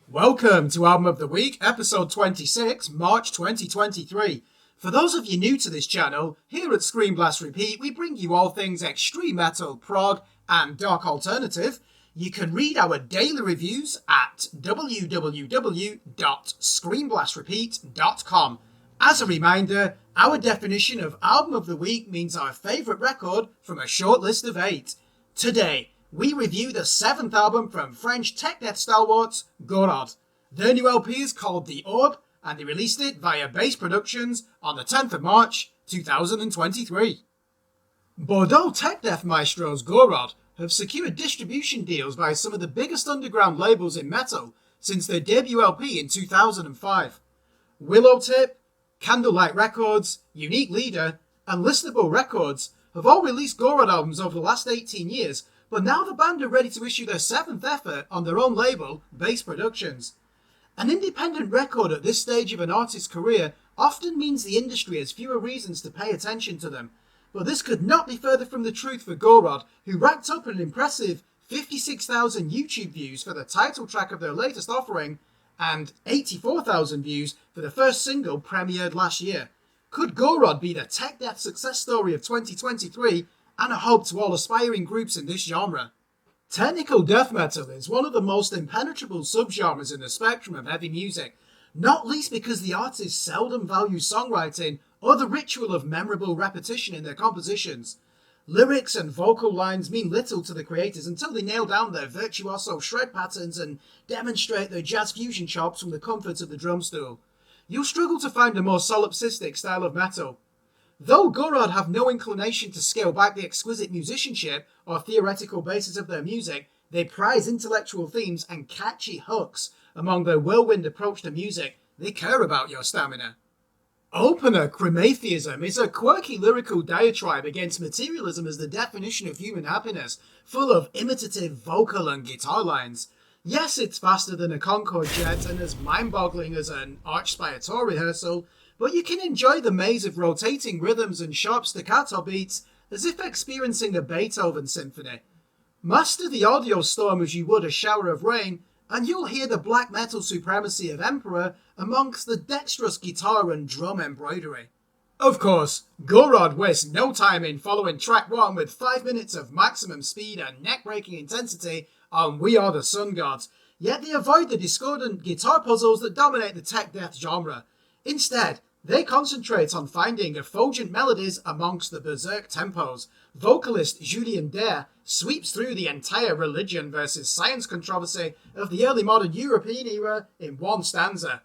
Welcome to Album of the Week, episode 26, March 2023. For those of you new to this channel, here at Screen Blast Repeat, we bring you all things extreme metal, prog, and dark alternative. You can read our daily reviews at www.screenblastrepeat.com. As a reminder, our definition of Album of the Week means our favourite record from a short list of 8. Today, we review the 7th album from French tech death stalwarts, Gorod. Their new LP is called The Orb, and they released it via Bass Productions on the 10th of March, 2023. Bordeaux tech death maestros Gorod have secured distribution deals by some of the biggest underground labels in metal since their debut LP in 2005. Willowtip, Candlelight Records, Unique Leader, and Listenable Records have all released Gorod albums over the last 18 years, but now the band are ready to issue their 7th effort on their own label, Bass Productions. An independent record at this stage of an artist's career often means the industry has fewer reasons to pay attention to them, but this could not be further from the truth for Gorod, who racked up an impressive 56,000 YouTube views for the title track of their latest offering and 84,000 views for the first single premiered last year. Could Gorod be the tech death success story of 2023 and a hope to all aspiring groups in this genre? Technical death metal is one of the most impenetrable subgenres in the spectrum of heavy music, not least because the artists seldom value songwriting or the ritual of memorable repetition in their compositions. Lyrics and vocal lines mean little to the creators until they nail down their virtuoso shred patterns and demonstrate their jazz fusion chops from the comfort of the drum stool. You'll struggle to find a more solipsistic style of metal. Though Gorod have no inclination to scale back the exquisite musicianship or theoretical basis of their music, they prize intellectual themes and catchy hooks. Among their whirlwind approach to music, they care about your stamina. Opener Crematheism is a quirky lyrical diatribe against materialism as the definition of human happiness, full of imitative vocal and guitar lines. Yes, it's faster than a Concorde jet and as mind-boggling as an Archspire tour rehearsal, but you can enjoy the maze of rotating rhythms and sharp staccato beats as if experiencing a Beethoven symphony. Master the audio storm as you would a shower of rain, and you'll hear the black metal supremacy of Emperor amongst the dexterous guitar and drum embroidery. Of course, Gorod wastes no time in following track 1 with 5 minutes of maximum speed and neck-breaking intensity on We Are the Sun Gods, yet they avoid the discordant guitar puzzles that dominate the tech death genre. Instead, they concentrate on finding effulgent melodies amongst the berserk tempos. Vocalist Julien Dare sweeps through the entire religion versus science controversy of the early modern European era in one stanza.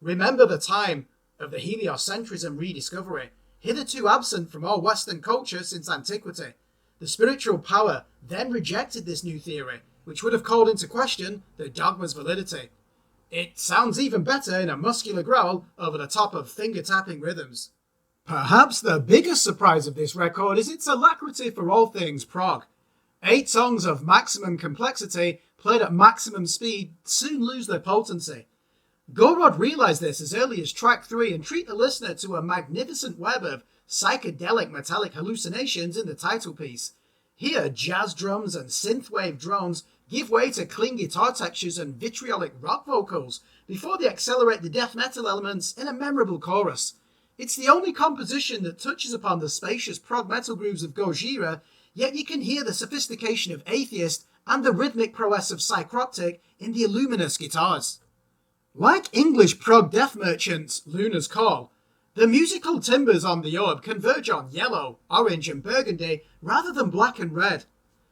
Remember the time of the heliocentrism rediscovery, hitherto absent from all Western culture since antiquity. The spiritual power then rejected this new theory, which would have called into question the dogma's validity. It sounds even better in a muscular growl over the top of finger-tapping rhythms. Perhaps the biggest surprise of this record is its alacrity for all things prog. 8 songs of maximum complexity, played at maximum speed, soon lose their potency. Gorod realised this as early as track 3 and treat the listener to a magnificent web of psychedelic metallic hallucinations in the title piece. Here, jazz drums and synthwave drones give way to clean guitar textures and vitriolic rock vocals before they accelerate the death metal elements in a memorable chorus. It's the only composition that touches upon the spacious prog metal grooves of Gojira, yet you can hear the sophistication of Atheist and the rhythmic prowess of Psychroptic in the luminous guitars. Like English prog death merchants Luna's Call, the musical timbers on The Orb converge on yellow, orange and burgundy rather than black and red.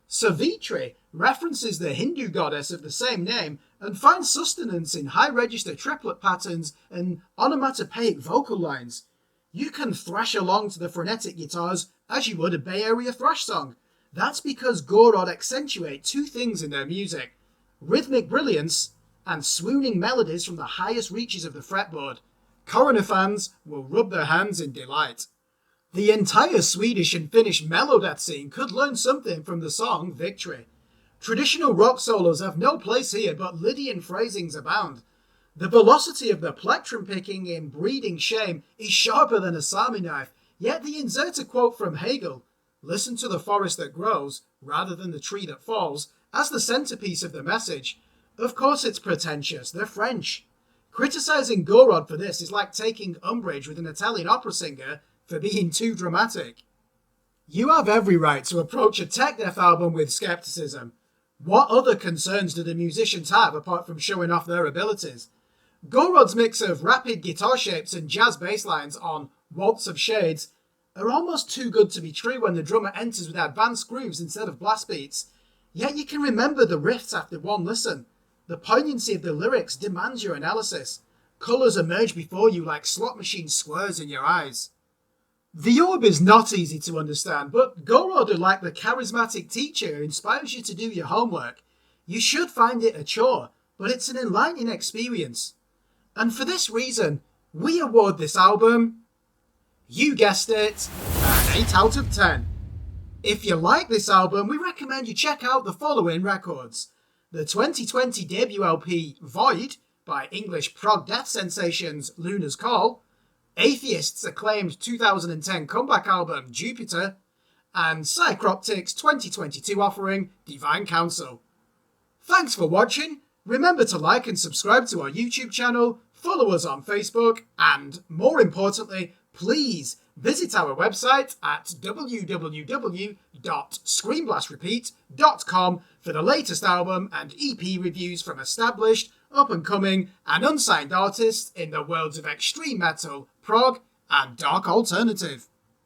Savitri references the Hindu goddess of the same name and finds sustenance in high-register triplet patterns and onomatopoeic vocal lines. You can thrash along to the frenetic guitars as you would a Bay Area thrash song. That's because Gorod accentuate 2 things in their music: rhythmic brilliance and swooning melodies from the highest reaches of the fretboard. Coroner fans will rub their hands in delight. The entire Swedish and Finnish melodeath scene could learn something from the song Victory. Traditional rock solos have no place here, but Lydian phrasings abound. The velocity of the plectrum picking in Breeding Shame is sharper than a Sami knife, yet the inserted quote from Hegel, "Listen to the forest that grows, rather than the tree that falls," as the centerpiece of the message. Of course it's pretentious, they're French. Criticizing Gorod for this is like taking umbrage with an Italian opera singer for being too dramatic. You have every right to approach a tech death album with skepticism. What other concerns do the musicians have apart from showing off their abilities? Gorod's mix of rapid guitar shapes and jazz bass lines on Waltz of Shades are almost too good to be true when the drummer enters with advanced grooves instead of blast beats. Yet you can remember the riffs after one listen. The poignancy of the lyrics demands your analysis. Colours emerge before you like slot machine squares in your eyes. The orb is not easy to understand, but Gorod are like the charismatic teacher who inspires you to do your homework. You should find it a chore, but it's an enlightening experience. And for this reason, we award this album, you guessed it, an 8 out of 10. If you like this album, we recommend you check out the following records. The 2020 debut LP Void by English prog death sensations Luna's Call, Atheist's acclaimed 2010 comeback album Jupiter, and Psychroptic's 2022 offering Divine Counsel. Thanks for watching. Remember to like and subscribe to our YouTube channel, follow us on Facebook, and more importantly, please visit our website at www.screenblastrepeat.com for the latest album and EP reviews from established, up-and-coming, and unsigned artists in the worlds of extreme metal, prog, and dark alternative.